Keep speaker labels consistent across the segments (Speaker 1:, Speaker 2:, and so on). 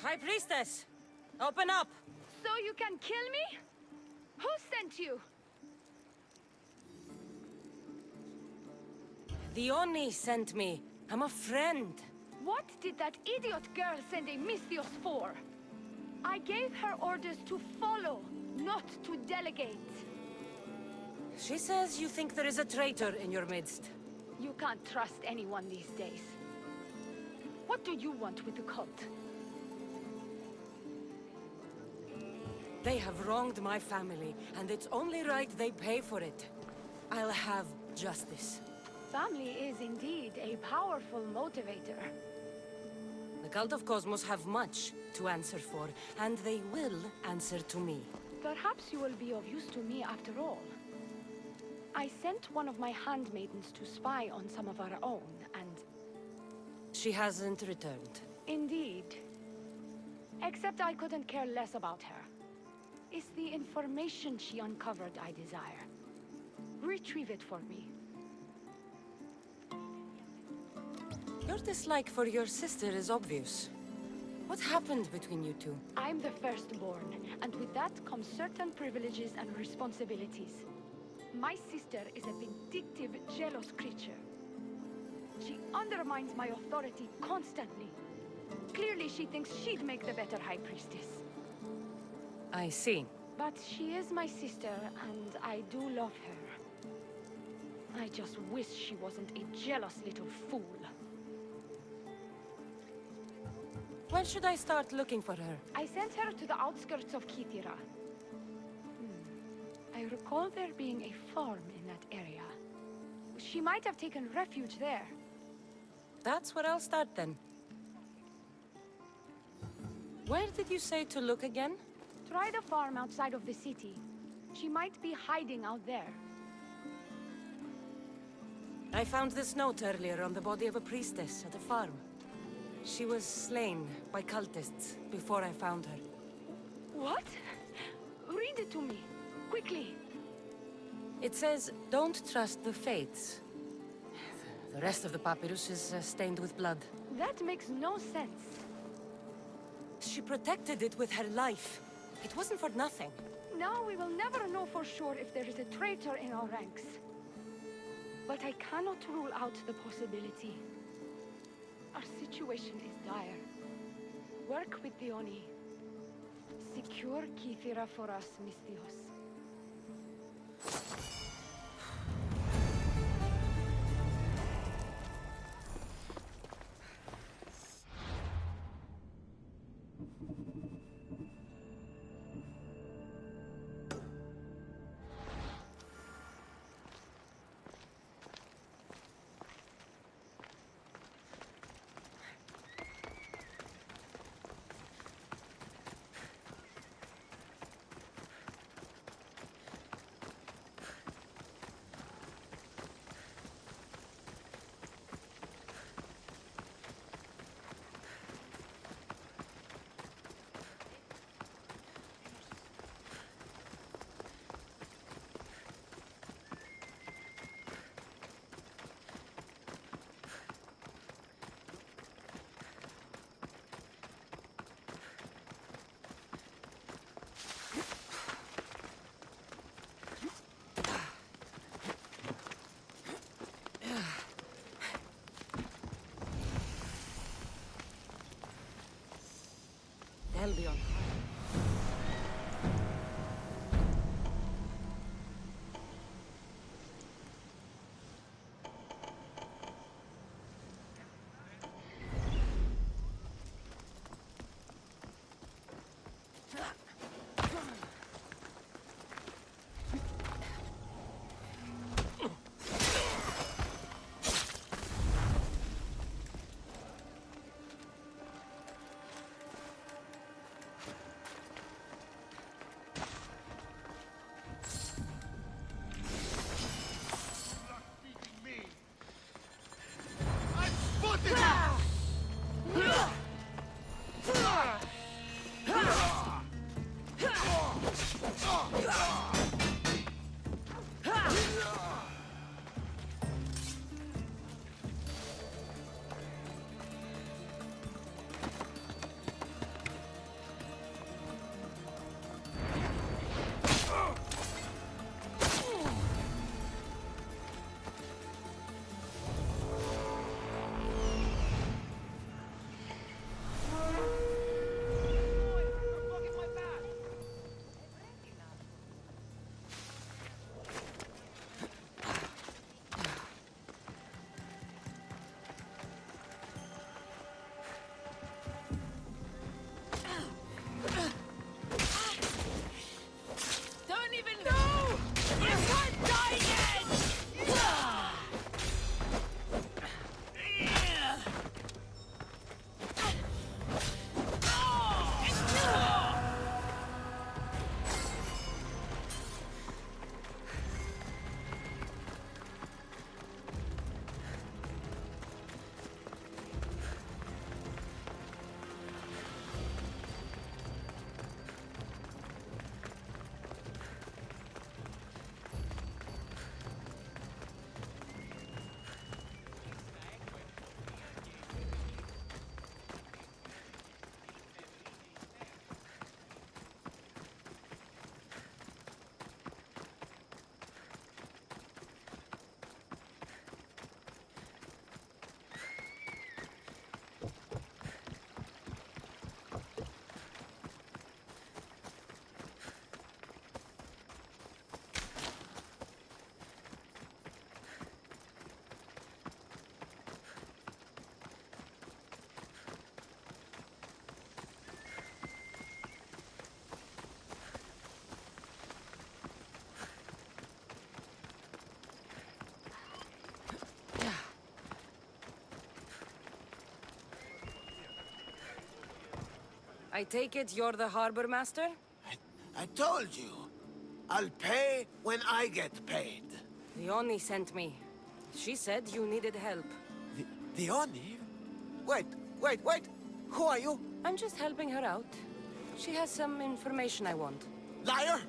Speaker 1: High Priestess! Open up!
Speaker 2: So you can kill me? Who sent you?
Speaker 1: The Oni sent me. I'm a friend.
Speaker 2: What did that idiot girl send a Misthios for? I gave her orders to follow, not to delegate.
Speaker 1: She says you think there is a traitor in your midst.
Speaker 2: You can't trust anyone these days. What do you want with the cult?
Speaker 1: They have wronged my family, and it's only right they pay for it. I'll have justice.
Speaker 2: Family is indeed a powerful motivator.
Speaker 1: The Cult of Cosmos have much to answer for, and they will answer to me.
Speaker 2: Perhaps you will be of use to me after all. I sent one of my handmaidens to spy on some of our own, and...
Speaker 1: She hasn't returned.
Speaker 2: Indeed. Except I couldn't care less about her. It's the information she uncovered I desire. Retrieve it for me.
Speaker 1: Your dislike for your sister is obvious. What happened between you two?
Speaker 2: I'm the firstborn, and with that comes certain privileges and responsibilities. My sister is a vindictive, jealous creature. She undermines my authority constantly. Clearly she thinks she'd make the better High Priestess.
Speaker 1: I see.
Speaker 2: But she is my sister, and I do love her. I just wish she wasn't a jealous little fool.
Speaker 1: When should I start looking for her?
Speaker 2: I sent her to the outskirts of Kythera. I recall there being a farm in that area. She might have taken refuge there.
Speaker 1: That's where I'll start then. Where did you say to look again?
Speaker 2: Try the farm outside of the city. She might be hiding out there.
Speaker 1: I found this note earlier on the body of a priestess at a farm. She was slain by cultists before I found her.
Speaker 2: What? Read it to me, quickly.
Speaker 1: It says, don't trust the fates. The rest of the papyrus is stained with blood.
Speaker 2: That makes no sense.
Speaker 1: She protected it with her life. It wasn't for nothing.
Speaker 2: Now we will never know for sure if there is a traitor in our ranks. But I cannot rule out the possibility. Our situation is dire. Work with the Oni. Secure Kythera for us, Misthios.
Speaker 1: They'll be on fire. I take it you're the harbor master?
Speaker 3: I told you. I'll pay when I get paid.
Speaker 1: Leonie sent me. She said you needed help.
Speaker 3: Dione? Wait. Who are you?
Speaker 1: I'm just helping her out. She has some information I want.
Speaker 3: Liar!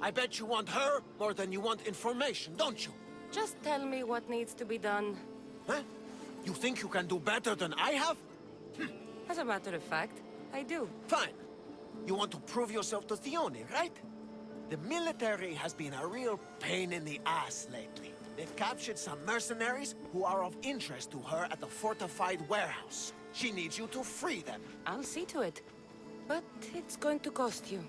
Speaker 3: I bet you want her more than you want information, don't you?
Speaker 1: Just tell me what needs to be done.
Speaker 3: Huh? You think you can do better than I have?
Speaker 1: As a matter of fact, I do.
Speaker 3: Fine. You want to prove yourself to Theone, right? The military has been a real pain in the ass lately. They've captured some mercenaries who are of interest to her at the fortified warehouse. She needs you to free them.
Speaker 1: I'll see to it. But it's going to cost you.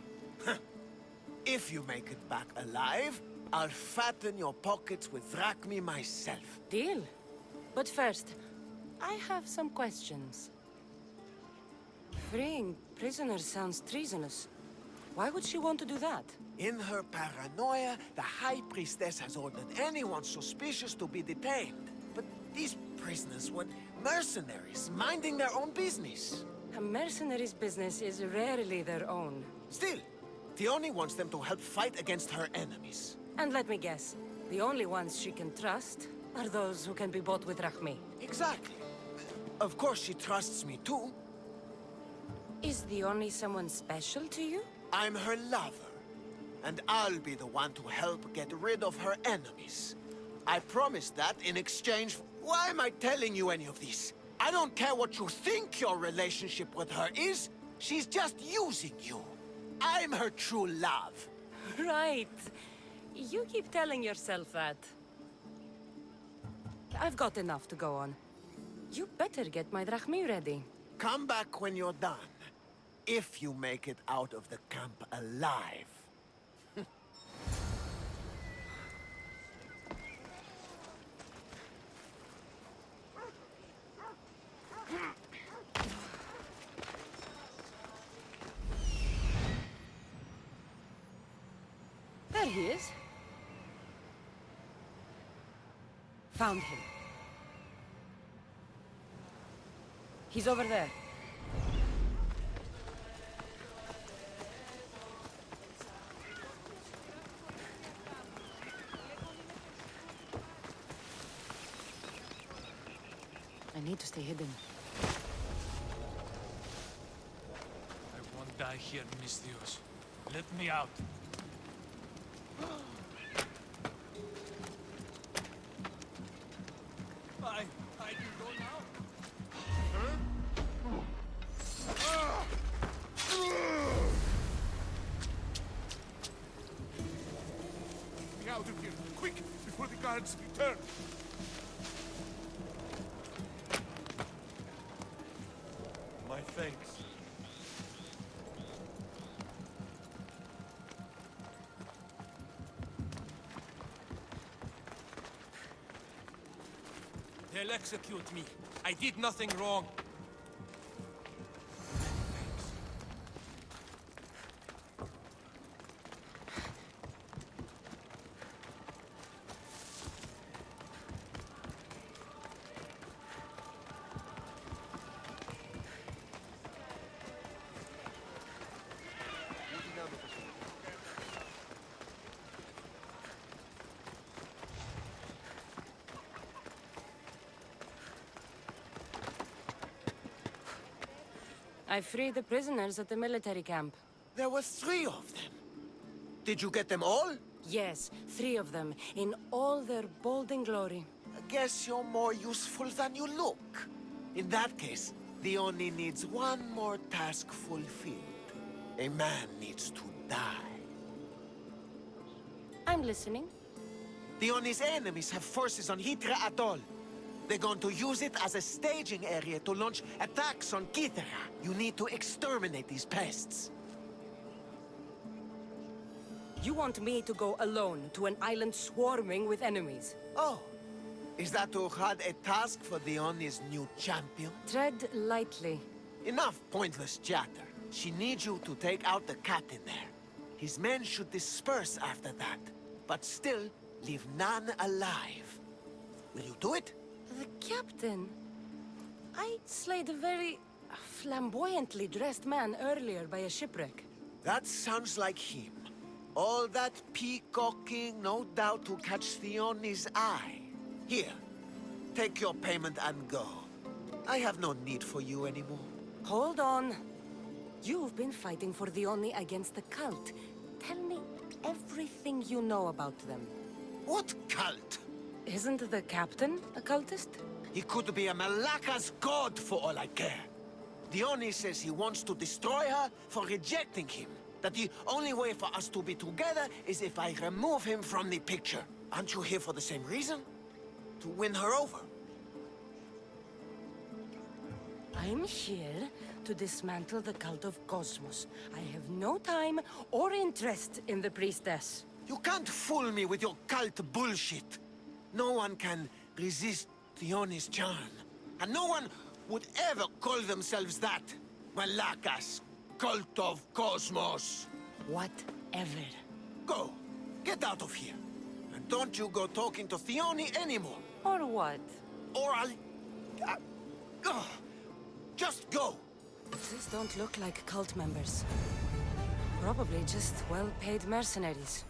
Speaker 3: If you make it back alive, I'll fatten your pockets with drachmi myself.
Speaker 1: Deal. But first, I have some questions. Freeing prisoners sounds treasonous. Why would she want to do that?
Speaker 3: In her paranoia, the High Priestess has ordered anyone suspicious to be detained. But these prisoners were mercenaries, minding their own business.
Speaker 1: A mercenary's business is rarely their own.
Speaker 3: Still, Theone wants them to help fight against her enemies.
Speaker 1: And let me guess, the only ones she can trust are those who can be bought with Rahmi.
Speaker 3: Exactly. Of course she trusts me too.
Speaker 1: Is the only someone special to you?
Speaker 3: I'm her lover. And I'll be the one to help get rid of her enemies. I promised that in exchange for... Why am I telling you any of this? I don't care what you think your relationship with her is. She's just using you. I'm her true love.
Speaker 1: Right. You keep telling yourself that. I've got enough to go on. You better get my drachmi ready.
Speaker 3: Come back when you're done. If you make it out of the camp alive.
Speaker 1: There he is. Found him. He's over there. I need to stay hidden.
Speaker 4: I won't die here, mis Dios. Let me out. I can go now? Get me out of here, quick, before the guards return. My thanks. They'll execute me. I did nothing wrong.
Speaker 1: I freed the prisoners at the military camp.
Speaker 3: There were 3 of them. Did you get them all?
Speaker 1: Yes, 3 of them, in all their bold and glory.
Speaker 3: I guess you're more useful than you look. In that case, Theone needs one more task fulfilled. A man needs to die.
Speaker 1: I'm listening.
Speaker 3: Theone's enemies have forces on Hitra Atoll. They're going to use it as a staging area to launch attacks on Kithera. You need to exterminate these pests.
Speaker 1: You want me to go alone to an island swarming with enemies?
Speaker 3: Oh, is that Uhad a task for Theone's new champion?
Speaker 1: Tread lightly.
Speaker 3: Enough pointless chatter. She needs you to take out the captain there. His men should disperse after that, but still leave none alive. Will you do it?
Speaker 1: The captain? I slayed a very a flamboyantly dressed man earlier by a shipwreck.
Speaker 3: That sounds like him. All that peacocking, no doubt to catch Theoni's eye. Here, take your payment and go. I have no need for you anymore.
Speaker 1: Hold on. You've been fighting for Theoni against the cult. Tell me everything you know about them.
Speaker 3: What cult?
Speaker 1: Isn't the captain a cultist?
Speaker 3: He could be a Malaka's god for all I care. Theoni says he wants to destroy her for rejecting him. That the only way for us to be together is if I remove him from the picture. Aren't you here for the same reason? To win her over?
Speaker 1: I'm here to dismantle the cult of Cosmos. I have no time or interest in the priestess.
Speaker 3: You can't fool me with your cult bullshit. No one can resist Theoni's charm. And no one would ever call themselves that. Malaka's cult of Cosmos.
Speaker 1: Whatever.
Speaker 3: Go. Get out of here. And don't you go talking to Theoni anymore.
Speaker 1: Or what?
Speaker 3: Or I'll... just go.
Speaker 1: These don't look like cult members. Probably just well-paid mercenaries.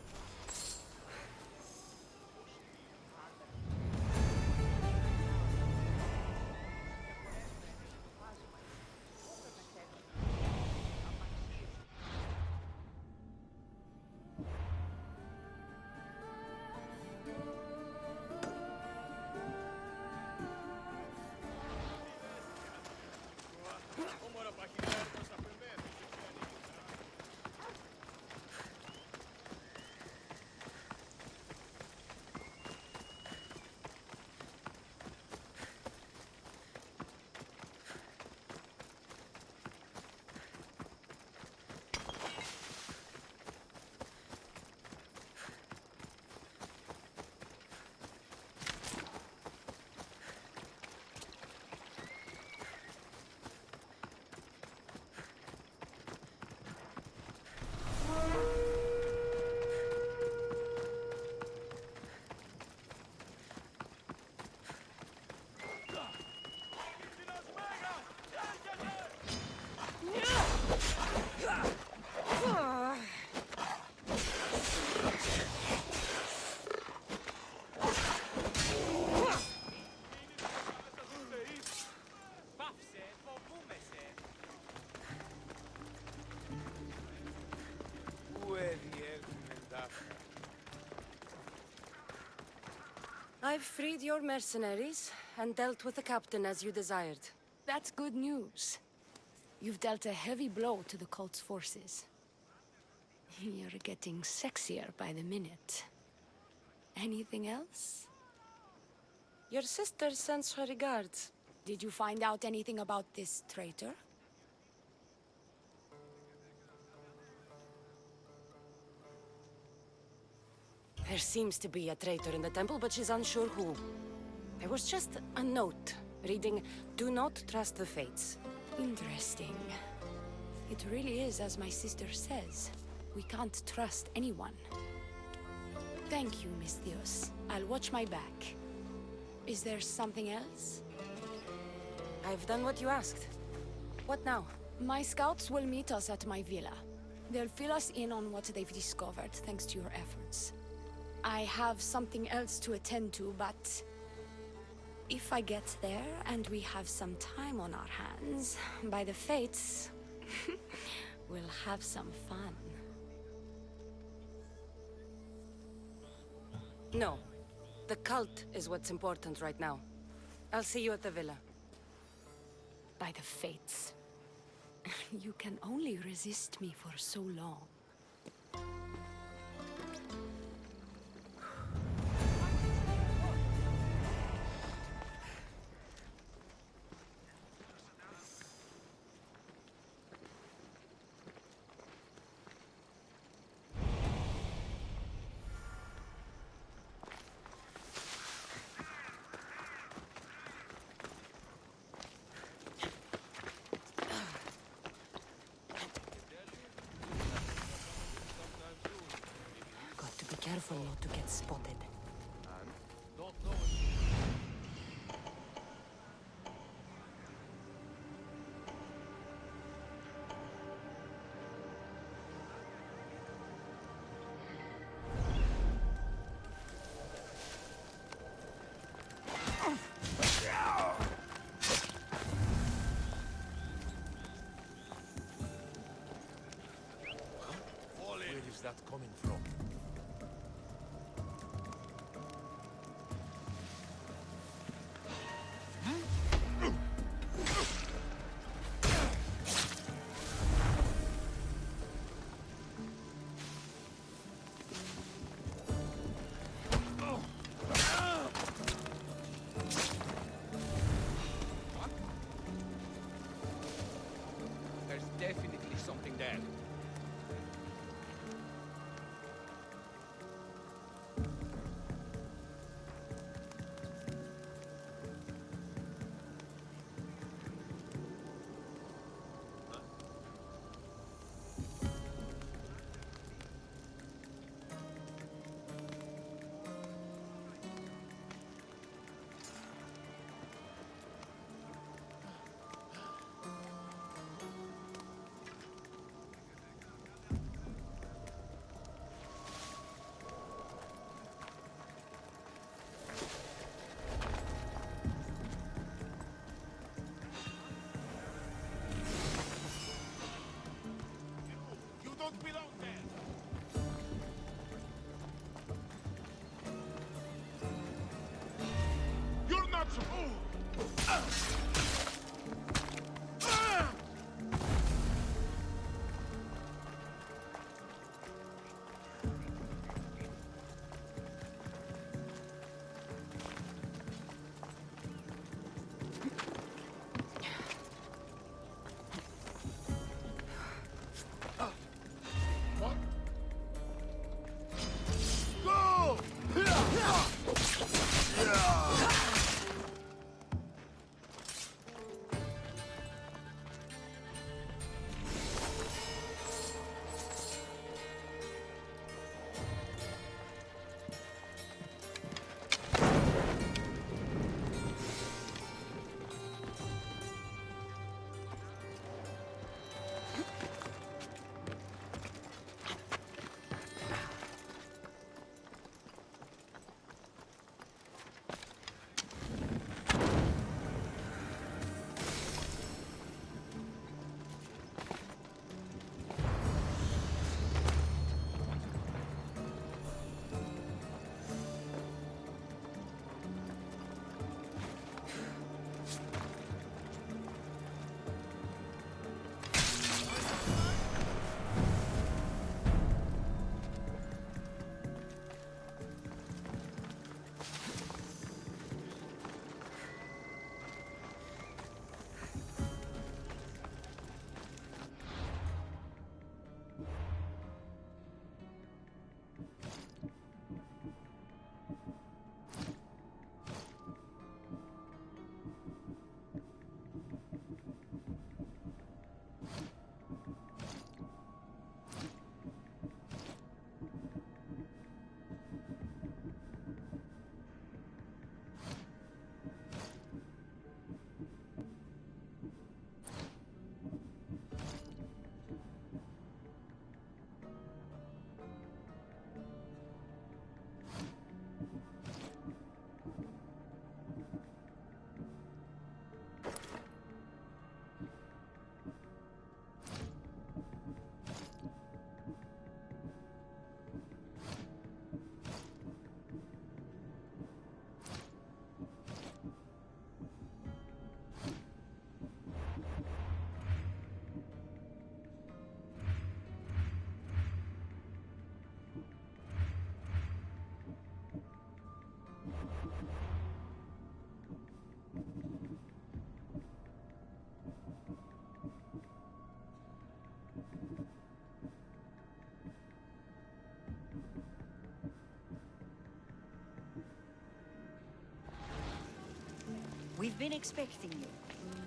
Speaker 1: I've freed your mercenaries and dealt with the captain as you desired.
Speaker 2: That's good news. You've dealt a heavy blow to the cult's forces. You're getting sexier by the minute. Anything else?
Speaker 1: Your sister sends her regards.
Speaker 2: Did you find out anything about this traitor?
Speaker 1: There seems to be a traitor in the temple, but she's unsure who. There was just a note reading, "Do not trust the fates."
Speaker 2: Interesting. It really is as my sister says. We can't trust anyone. Thank you, Miss Theos. I'll watch my back. Is there something else?
Speaker 1: I've done what you asked. What now?
Speaker 2: My scouts will meet us at my villa. They'll fill us in on what they've discovered, thanks to your efforts. I have something else to attend to, but... if I get there and we have some time on our hands, by the fates, we'll have some fun.
Speaker 1: No. The cult is what's important right now. I'll see you at the villa.
Speaker 2: By the fates. You can only resist me for so long.
Speaker 1: Careful not to get spotted.
Speaker 5: is that coming from?
Speaker 6: There's definitely something there.
Speaker 5: You don't belong there! You're not supposed... What? Go!
Speaker 7: We've been expecting you.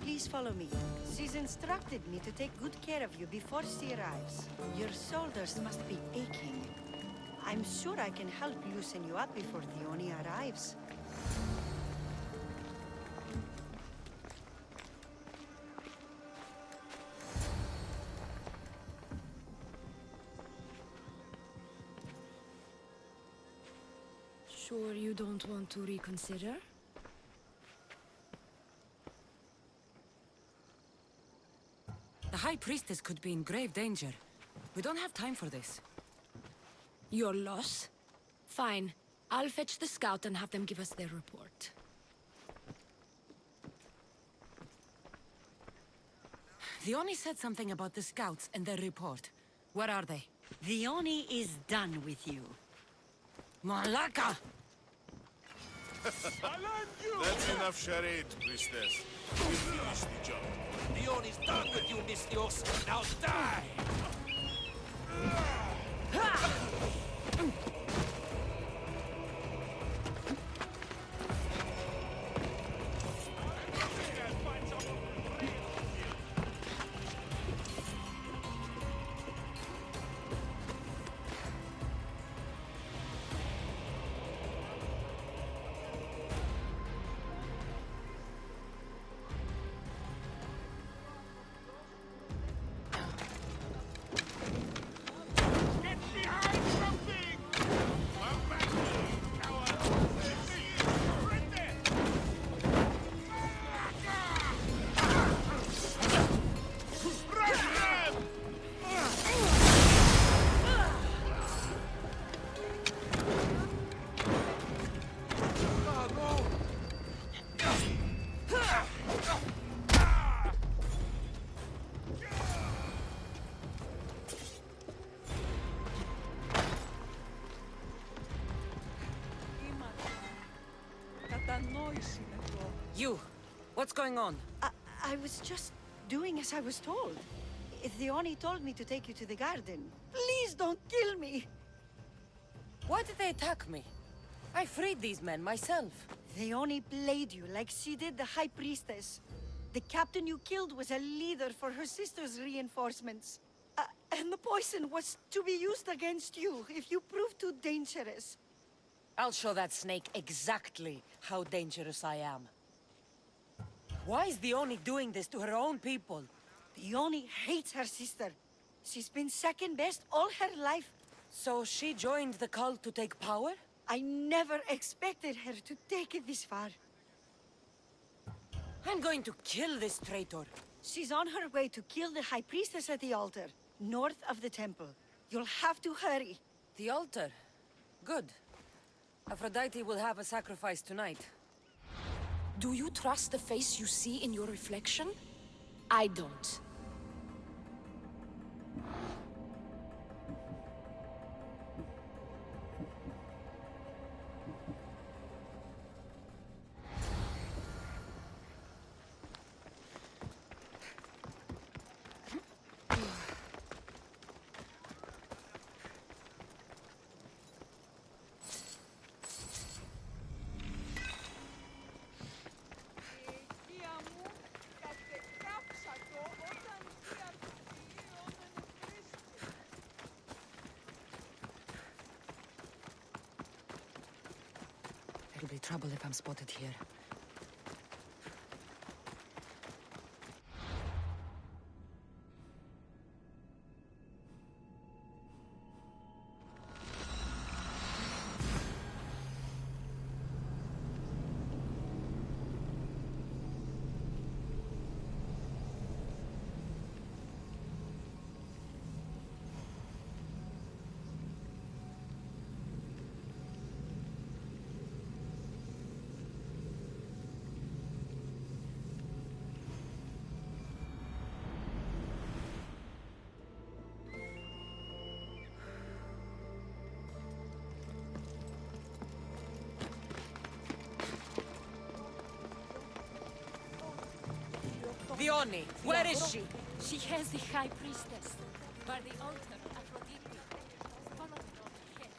Speaker 7: Please follow me. She's instructed me to take good care of you before she arrives. Your shoulders must be aching. I'm sure I can help loosen you up before Theoni arrives.
Speaker 1: Sure you don't want to reconsider? The High Priestess could be in grave danger. We don't have time for this.
Speaker 2: Your loss? Fine. I'll fetch the scout and have them give us their report.
Speaker 1: The Oni said something about the scouts and their report. Where are they?
Speaker 7: The Oni is done with you.
Speaker 1: Malaka!
Speaker 5: That's enough charades, priestess. We finished the job.
Speaker 6: Leon is done with you, Misthios. Now die!
Speaker 5: Get behind something! Come back, you coward! Right there! Run, run!
Speaker 1: You! What's going on?
Speaker 7: I was just doing as I was told. The Oni told me to take you to the garden. Please don't kill me!
Speaker 1: Why did they attack me? I freed these men myself.
Speaker 7: The Oni played you like she did the High Priestess. The captain you killed was a leader for her sister's reinforcements. And the poison was to be used against you if you prove too dangerous.
Speaker 1: I'll show that snake exactly how dangerous I am. Why is the Oni doing this to her own people?
Speaker 7: The Oni hates her sister. She's been second best all her life.
Speaker 1: So she joined the cult to take power?
Speaker 7: I never expected her to take it this far.
Speaker 1: I'm going to kill this traitor.
Speaker 7: She's on her way to kill the High Priestess at the altar, north of the temple. You'll have to hurry.
Speaker 1: The altar? Good. Aphrodite will have a sacrifice tonight.
Speaker 2: Do you trust the face you see in your reflection? I don't.
Speaker 1: It'll be trouble if I'm spotted here. The Oni, where is she?
Speaker 2: She has the High Priestess. By the altar, Aphrodite. Follow me on ahead.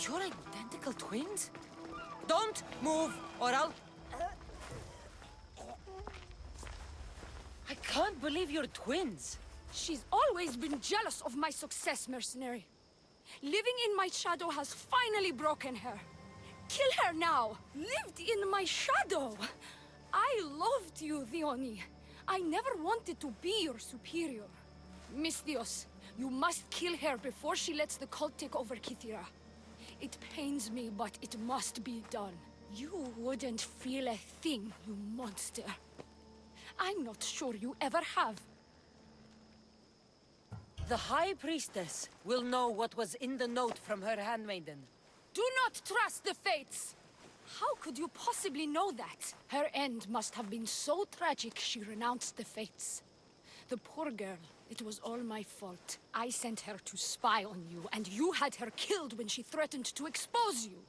Speaker 1: You're identical twins? Don't move, or I'll... I can't believe you're twins.
Speaker 2: She's always been jealous of my success, mercenary. Living in my shadow has finally broken her. Kill her now! Lived in my shadow! I loved you, Theoni. I never wanted to be your superior. Misthios, you must kill her before she lets the cult take over Kythera. It pains me, but it must be done. You wouldn't feel a thing, you monster. I'm not sure you ever have.
Speaker 1: The High Priestess will know what was in the note from her handmaiden.
Speaker 2: Do not trust the fates! How could you possibly know that? Her end must have been so tragic she renounced the fates. The poor girl, it was all my fault. I sent her to spy on you, and you had her killed when she threatened to expose you.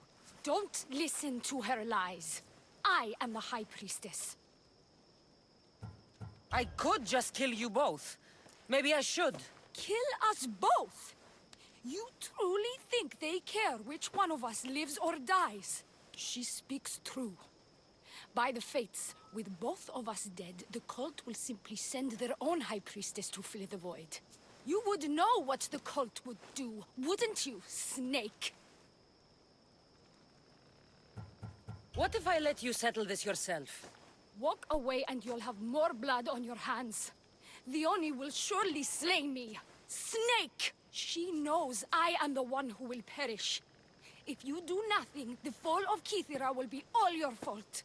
Speaker 2: Don't listen to her lies. I am the High Priestess.
Speaker 1: I could just kill you both. Maybe I should.
Speaker 2: Kill us both? You truly think they care which one of us lives or dies? She speaks true. By the fates, with both of us dead, the cult will simply send their own High Priestess to fill the void. You would know what the cult would do, wouldn't you, Snake?
Speaker 1: What if I let you settle this yourself?
Speaker 2: Walk away and you'll have more blood on your hands. Theoni will surely slay me. Snake! She knows I am the one who will perish. If you do nothing, the fall of Kythera will be all your fault.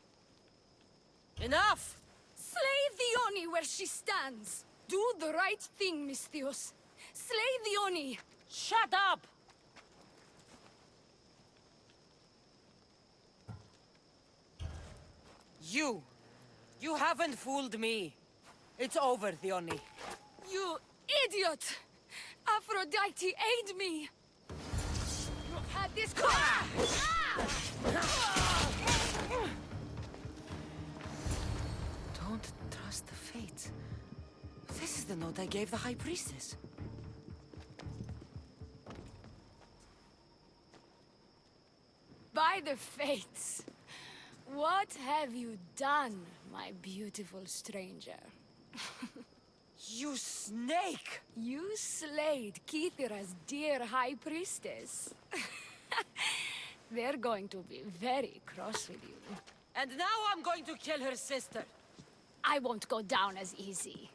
Speaker 1: Enough!
Speaker 2: Slay Theoni where she stands. Do the right thing, Misthios. Slay Theoni.
Speaker 1: Shut up! You haven't fooled me. It's over, Theoni.
Speaker 2: You idiot! Aphrodite, aid me! You've had this
Speaker 1: Don't trust the fates. This is the note I gave the High Priestess.
Speaker 2: By the fates! What have you done, my beautiful stranger?
Speaker 1: You snake!
Speaker 2: You slayed Kythera's dear High Priestess. They're going to be very cross with you.
Speaker 1: And now I'm going to kill her sister.
Speaker 2: I won't go down as easy.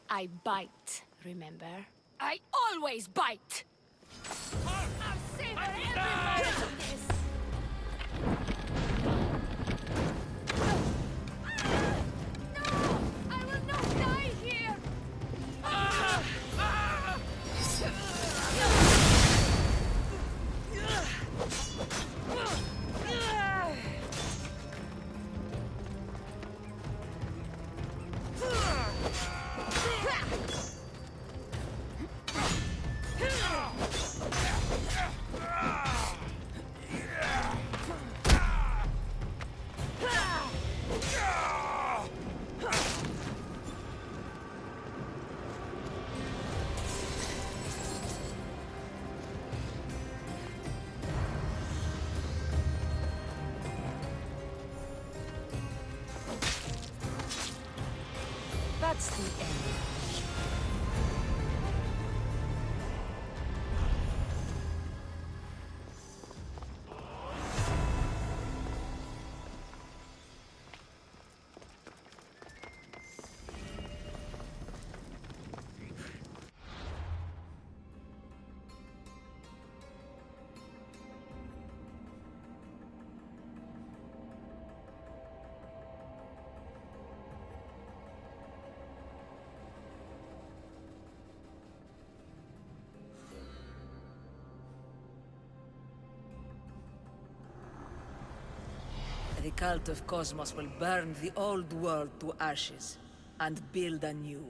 Speaker 2: I bite, remember? I always bite! I'll savor every moment of this!
Speaker 1: That's the end. The cult of Cosmos will burn the old world to ashes, and build anew.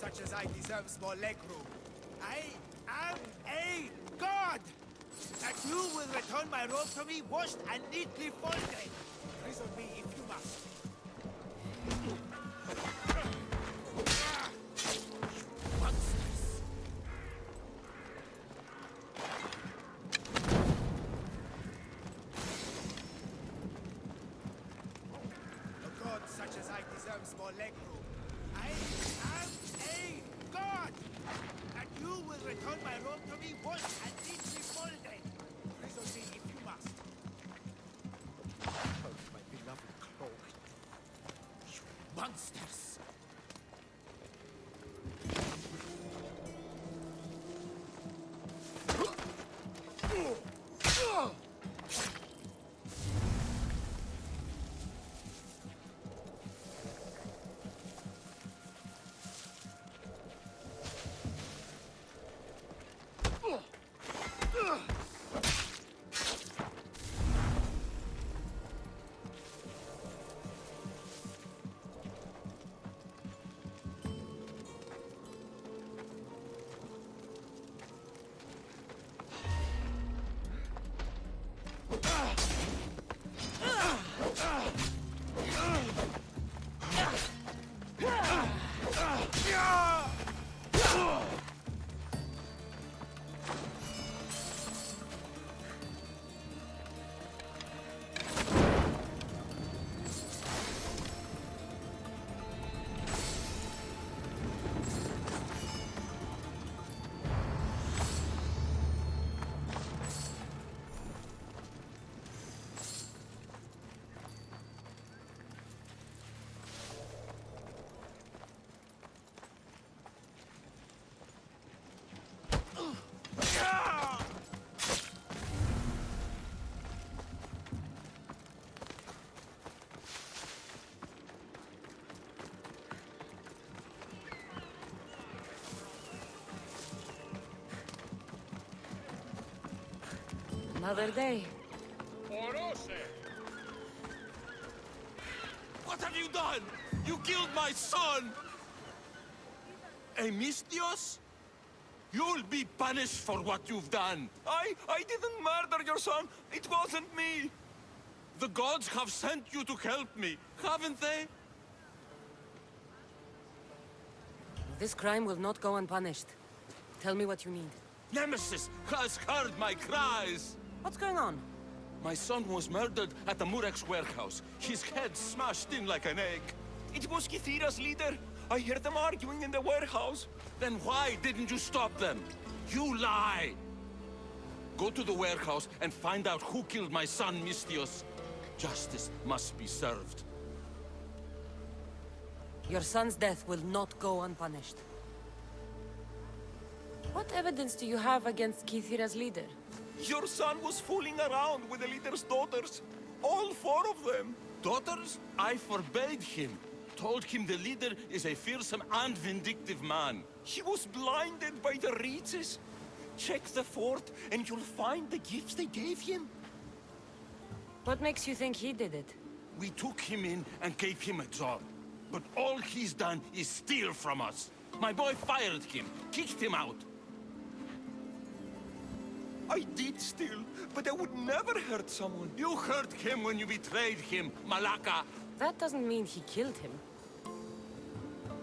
Speaker 8: such as I deserves more legroom. I am a god! That you will return my robe to me washed and neatly folded. Prison me if you must. Monsters! A god such as I deserves more legroom. I am a god! And you will return my robe to me washed and neatly folded. Prison me if you must. Oh, my beloved cloak. You monsters!
Speaker 1: Another day.
Speaker 6: What have you done? You killed my son! Emistios? You'll be punished for what you've done. I didn't murder your son. It wasn't me. The gods have sent you to help me, haven't they?
Speaker 1: This crime will not go unpunished. Tell me what you need.
Speaker 6: Nemesis has heard my cries.
Speaker 1: What's going on?
Speaker 6: My son was murdered at the Murex warehouse. His head smashed in like an egg. It was Kithira's leader. I heard them arguing in the warehouse. Then why didn't you stop them? You lie! Go to the warehouse and find out who killed my son, Mistios. Justice must be served.
Speaker 1: Your son's death will not go unpunished. What evidence do you have against Kithira's leader?
Speaker 6: Your son was fooling around with the leader's daughters. All 4 of them. Daughters? I forbade him. Told him the leader is a fearsome and vindictive man. He was blinded by the reaches. Check the fort and you'll find the gifts they gave him.
Speaker 1: What makes you think he did it?
Speaker 6: We took him in and gave him a job. But all he's done is steal from us. My boy fired him, kicked him out. I did steal, but I would never hurt someone. You hurt him when you betrayed him, Malaka.
Speaker 1: That doesn't mean he killed him.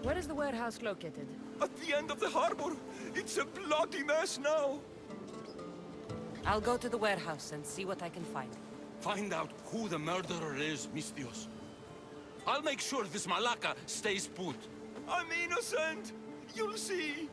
Speaker 1: Where is the warehouse located?
Speaker 6: At the end of the harbor. It's a bloody mess now.
Speaker 1: I'll go to the warehouse and see what I can find.
Speaker 6: Find out who the murderer is, Mistios. I'll make sure this Malaka stays put. I'm innocent. You'll see.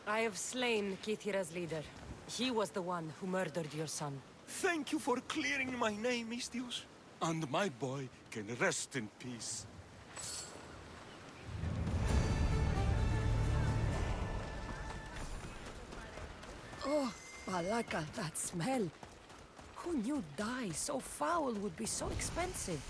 Speaker 1: I have slain Kithira's leader. He was the one who murdered your son.
Speaker 6: Thank you for clearing my name, Mistios. And my boy can rest in peace.
Speaker 1: Oh, Balaka, that smell. Who knew dye so foul would be so expensive?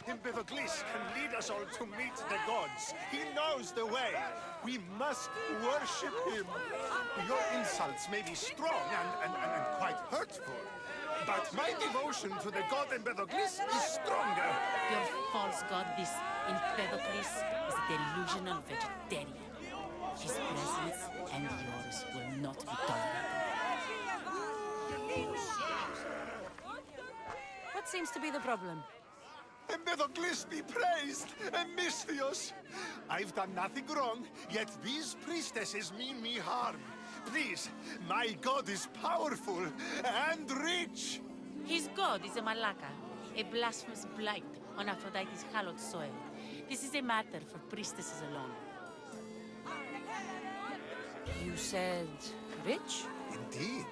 Speaker 8: Empedocles can lead us all to meet the gods. He knows the way. We must worship him. Your insults may be strong and quite hurtful, but my devotion to the god Empedocles is stronger.
Speaker 9: Your false god, this Empedocles, is a delusional vegetarian. His presence and yours will not be tolerated.
Speaker 1: What seems to be the problem?
Speaker 8: Empedocles be praised, and Misthios. I've done nothing wrong, yet these priestesses mean me harm. Please, my god is powerful and rich.
Speaker 9: His god is a Malaka, a blasphemous blight on Aphrodite's hallowed soil. This is a matter for priestesses alone.
Speaker 1: You said rich?
Speaker 8: Indeed.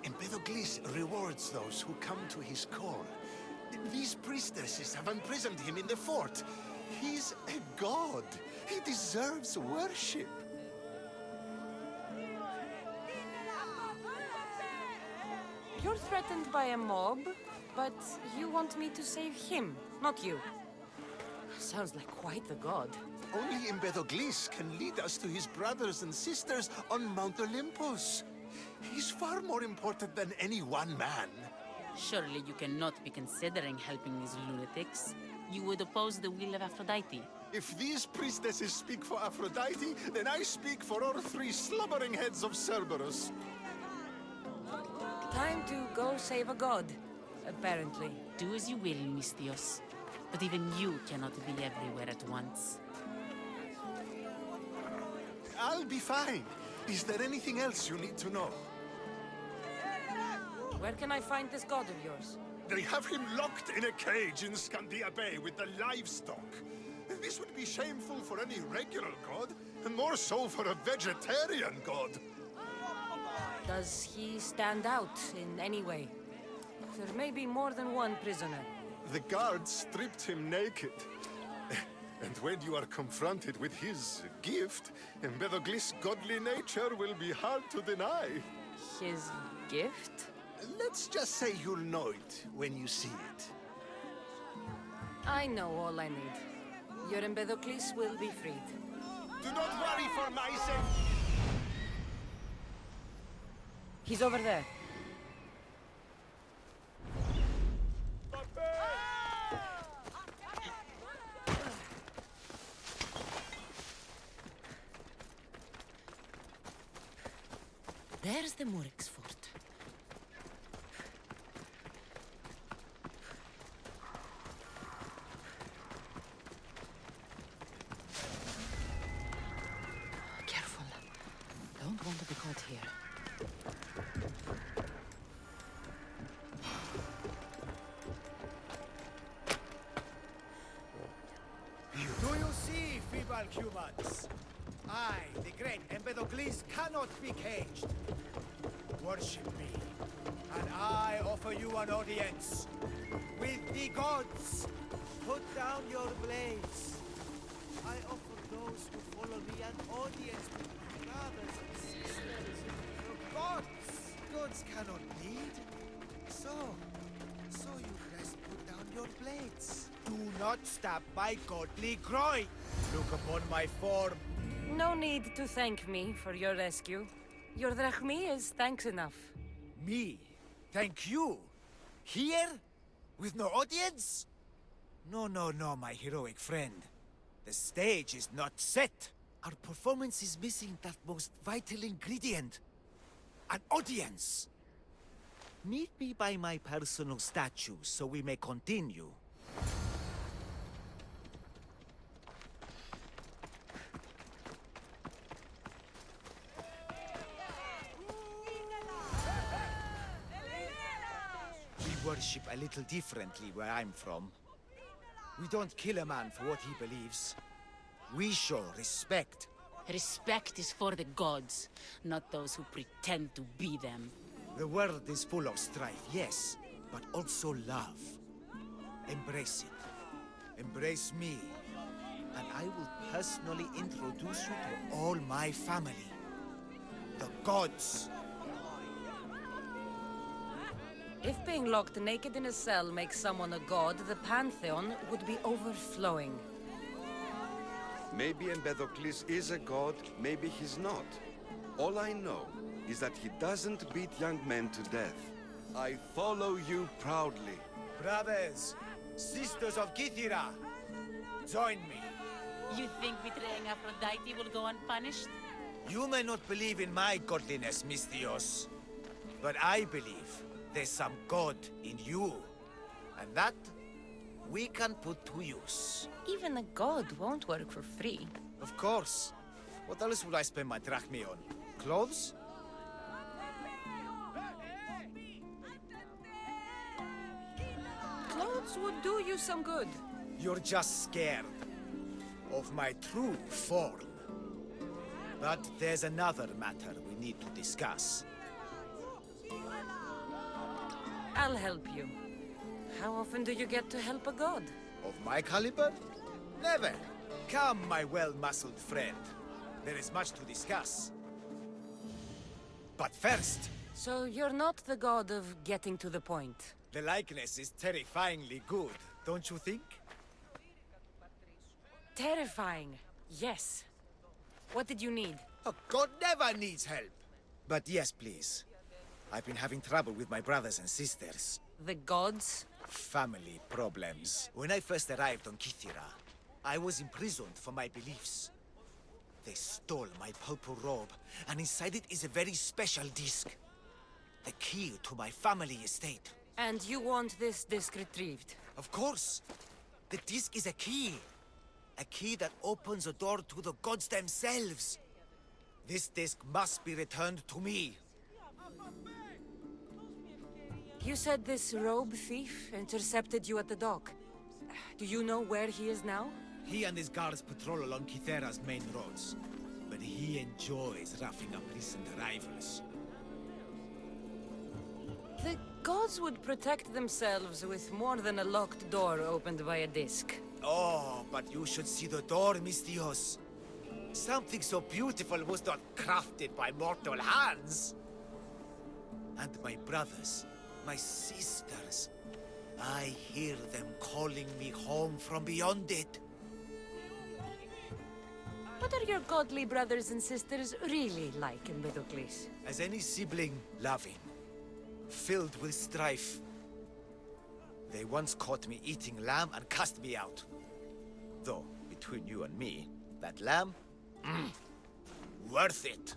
Speaker 8: Empedocles rewards those who come to his call. These priestesses have imprisoned him in the fort. He's a god. He deserves worship.
Speaker 1: You're threatened by a mob, but you want me to save him, not you. Sounds like quite the god.
Speaker 8: Only Empedocles can lead us to his brothers and sisters on Mount Olympus. He's far more important than any one man.
Speaker 9: Surely you cannot be considering helping these lunatics. You would oppose the will of Aphrodite.
Speaker 8: If these priestesses speak for Aphrodite, then I speak for all three slubbering heads of Cerberus.
Speaker 1: Time to go save a god, apparently.
Speaker 9: Do as you will, Misthios. But even you cannot be everywhere at once.
Speaker 8: I'll be fine. Is there anything else you need to know?
Speaker 1: Where can I find this god of yours?
Speaker 8: They have him locked in a cage in Scandia Bay with the livestock. This would be shameful for any regular god, and more so for a vegetarian god.
Speaker 1: Does he stand out in any way? There may be more than one prisoner.
Speaker 8: The guards stripped him naked. And when you are confronted with his gift, Empedocles' godly nature will be hard to deny.
Speaker 1: His gift?
Speaker 8: Let's just say you'll know it when you see it.
Speaker 1: I know all I need. Your Empedocles will be freed.
Speaker 8: Do not worry for my sake.
Speaker 1: He's over there. There's the Murex fort. Careful. Don't want to be caught here.
Speaker 8: Do you see, feeble humans? I, the great Empedocles, cannot be caged. Worship me, and I offer you an audience with the gods. Put down your blades. I offer those who follow me an audience with my brothers and sisters. The gods cannot bleed. So you best put down your blades. Do not stab my godly groin. Look upon my form.
Speaker 1: No need to thank me for your rescue. Your drachmi is thanks enough.
Speaker 8: Me? Thank you? Here? With no audience? No, my heroic friend. The stage is not set. Our performance is missing that most vital ingredient. An audience. Meet me by my personal statue so we may continue. We worship a little differently where I'm from. We don't kill a man for what he believes. We show respect.
Speaker 9: Respect is for the gods, not those who pretend to be them.
Speaker 8: The world is full of strife, yes, but also love. Embrace it. Embrace me. And I will personally introduce you to all my family. The gods.
Speaker 1: If being locked naked in a cell makes someone a god, the pantheon would be overflowing.
Speaker 10: Maybe Empedocles is a god, maybe he's not. All I know is that he doesn't beat young men to death. I follow you proudly.
Speaker 8: Brothers, sisters of Kythera, join me.
Speaker 9: You think betraying Aphrodite will go unpunished?
Speaker 8: You may not believe in my godliness, Misthios, but I believe there's some god in you, and that we can put to use.
Speaker 1: Even a god won't work for free.
Speaker 8: Of course. What else would I spend my drachmi on? Clothes?
Speaker 1: Clothes would do you some good.
Speaker 8: You're just scared of my true form. But there's another matter we need to discuss.
Speaker 1: I'll help you. How often do you get to help a god?
Speaker 8: Of my caliber? Never. Come, my well-muscled friend. There is much to discuss. But first...
Speaker 1: So you're not the god of getting to the point.
Speaker 8: The likeness is terrifyingly good, don't you think?
Speaker 1: Terrifying. Yes. What did you need?
Speaker 8: A god never needs help. But yes, please. I've been having trouble with my brothers and sisters.
Speaker 1: The gods?
Speaker 8: Family problems. When I first arrived on Kythera, I was imprisoned for my beliefs. They stole my purple robe, and inside it is a very special disc. The key to my family estate.
Speaker 1: And you want this disc retrieved?
Speaker 8: Of course. The disc is a key. A key that opens a door to the gods themselves. This disc must be returned to me.
Speaker 1: You said this robe thief intercepted you at the dock. Do you know where he is now?
Speaker 8: He and his guards patrol along Kythera's main roads, but he enjoys roughing up recent arrivals.
Speaker 1: The gods would protect themselves with more than a locked door opened by a disc.
Speaker 8: Oh, but you should see the door, Misthios. Something so beautiful was not crafted by mortal hands. And my brothers, my sisters, I hear them calling me home from beyond it.
Speaker 1: What are your godly brothers and sisters really like in Empedocles?
Speaker 8: As any sibling, loving, filled with strife. They once caught me eating lamb and cast me out. Though, between you and me, that lamb, worth it.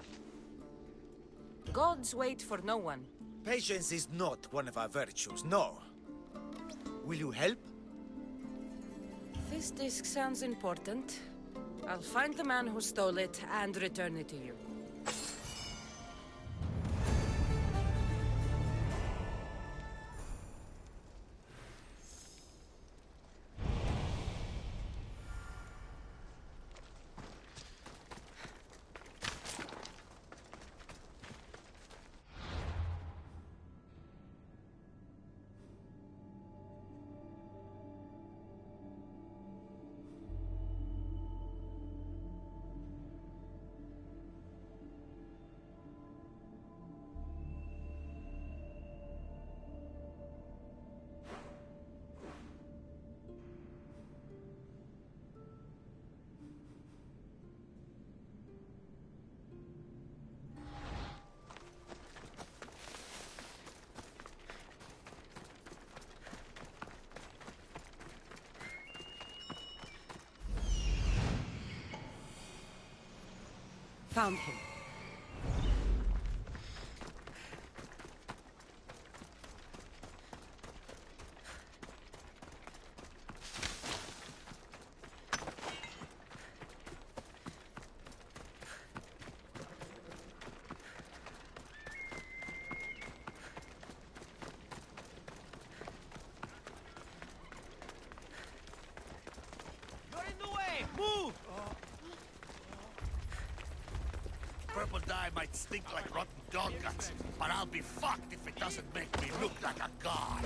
Speaker 1: Gods wait for no one.
Speaker 8: Patience is not one of our virtues, no. Will you help?
Speaker 1: This disc sounds important. I'll find the man who stole it and return it to you. Found him.
Speaker 8: Purple dye might stink like rotten dog guts, but I'll be fucked if it doesn't make me look like a god.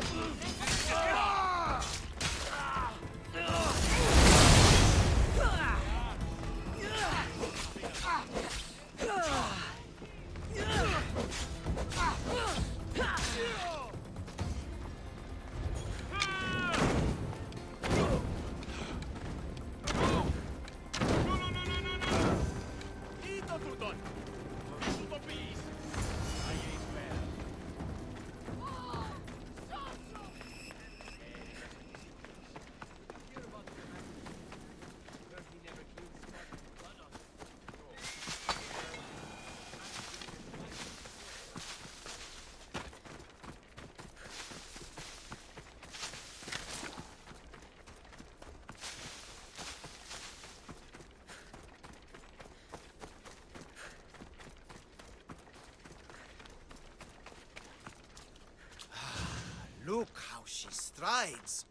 Speaker 8: Look how she strides.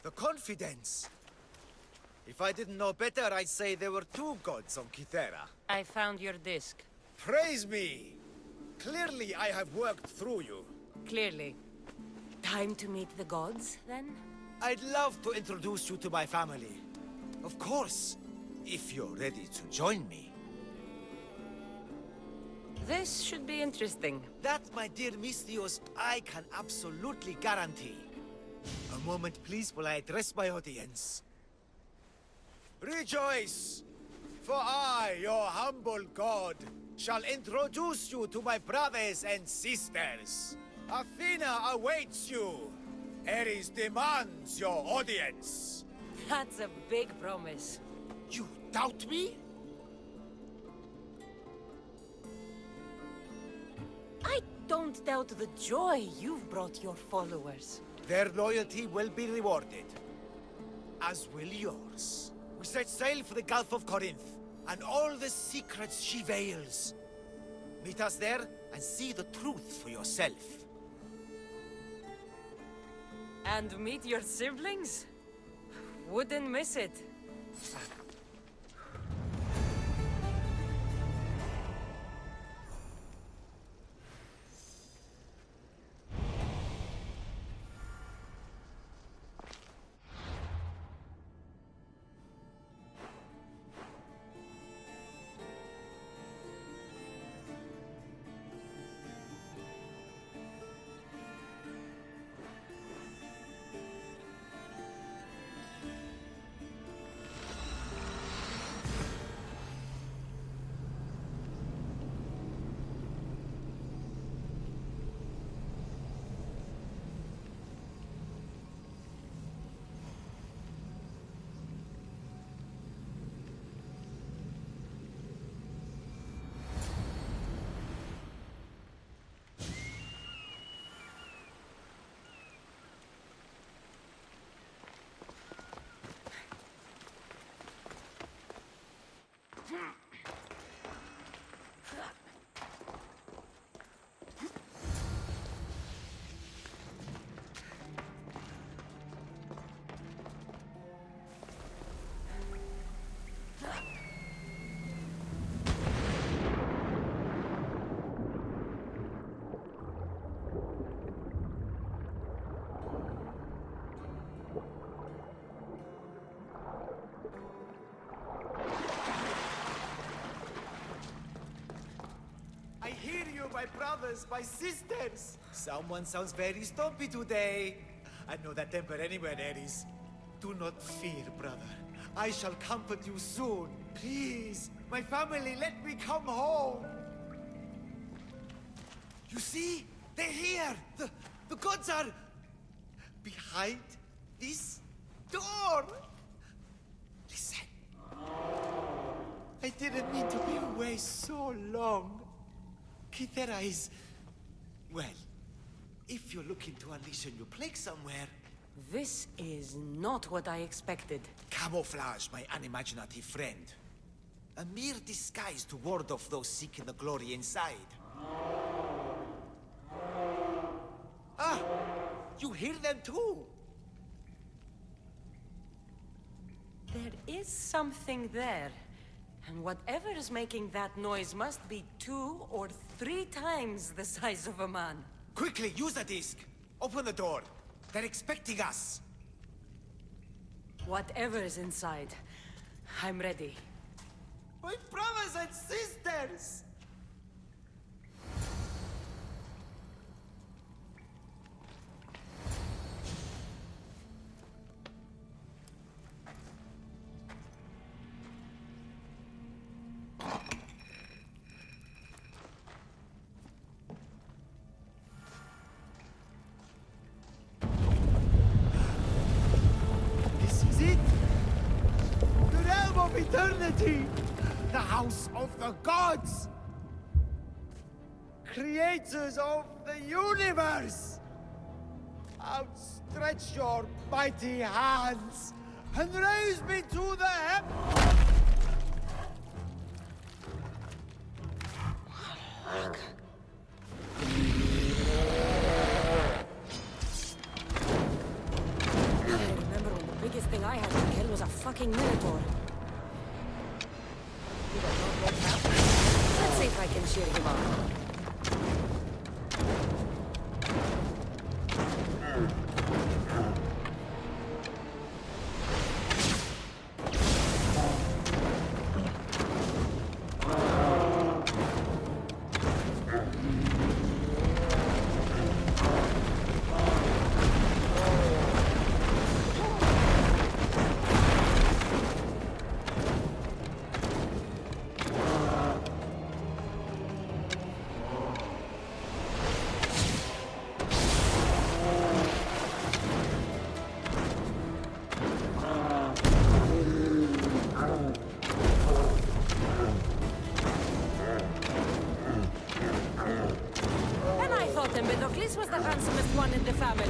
Speaker 8: The confidence. If I didn't know better, I'd say there were two gods on Kythera.
Speaker 1: I found your disc.
Speaker 8: Praise me! Clearly I have worked through you.
Speaker 1: Clearly. Time to meet the gods, then?
Speaker 8: I'd love to introduce you to my family. Of course, if you're ready to join me.
Speaker 1: This should be interesting.
Speaker 8: That, my dear Misthios, I can absolutely guarantee. A moment, please, while I address my audience. Rejoice! For I, your humble god, shall introduce you to my brothers and sisters. Athena awaits you. Ares demands your audience.
Speaker 1: That's a big promise.
Speaker 8: You doubt me?
Speaker 1: I don't doubt the joy you've brought your followers.
Speaker 8: Their loyalty will be rewarded. As will yours. We set sail for the Gulf of Corinth, and all the secrets she veils. Meet us there, and see the truth for yourself.
Speaker 1: And meet your siblings? Wouldn't miss it.
Speaker 8: My brothers, my sisters! Someone sounds very stumpy today. I know that temper anywhere, Ares. Do not fear, brother. I shall comfort you soon. Please, my family, let me come home. You see? They're here! The gods are... behind this door! Listen. I didn't mean to be away so long. Kythera is... well, if you're looking to unleash a new plague somewhere...
Speaker 1: This is not what I expected.
Speaker 8: Camouflage, my unimaginative friend. A mere disguise to ward off those seeking the glory inside. Ah! You hear them too!
Speaker 1: There is something there. And whatever is making that noise must be 2 or 3 times the size of a man.
Speaker 8: Quickly, use the disc! Open the door! They're expecting us!
Speaker 1: Whatever is inside, I'm ready.
Speaker 8: My brothers and sisters! This is it! The realm of eternity! The house of the gods! Creators of the universe! Outstretch your mighty hands and raise me to the heavens!
Speaker 1: I remember when the biggest thing I had to kill was a fucking minotaur. You don't know what happened? Let's see if I can cheer him up. And I thought Empedocles was the handsomest one in the family.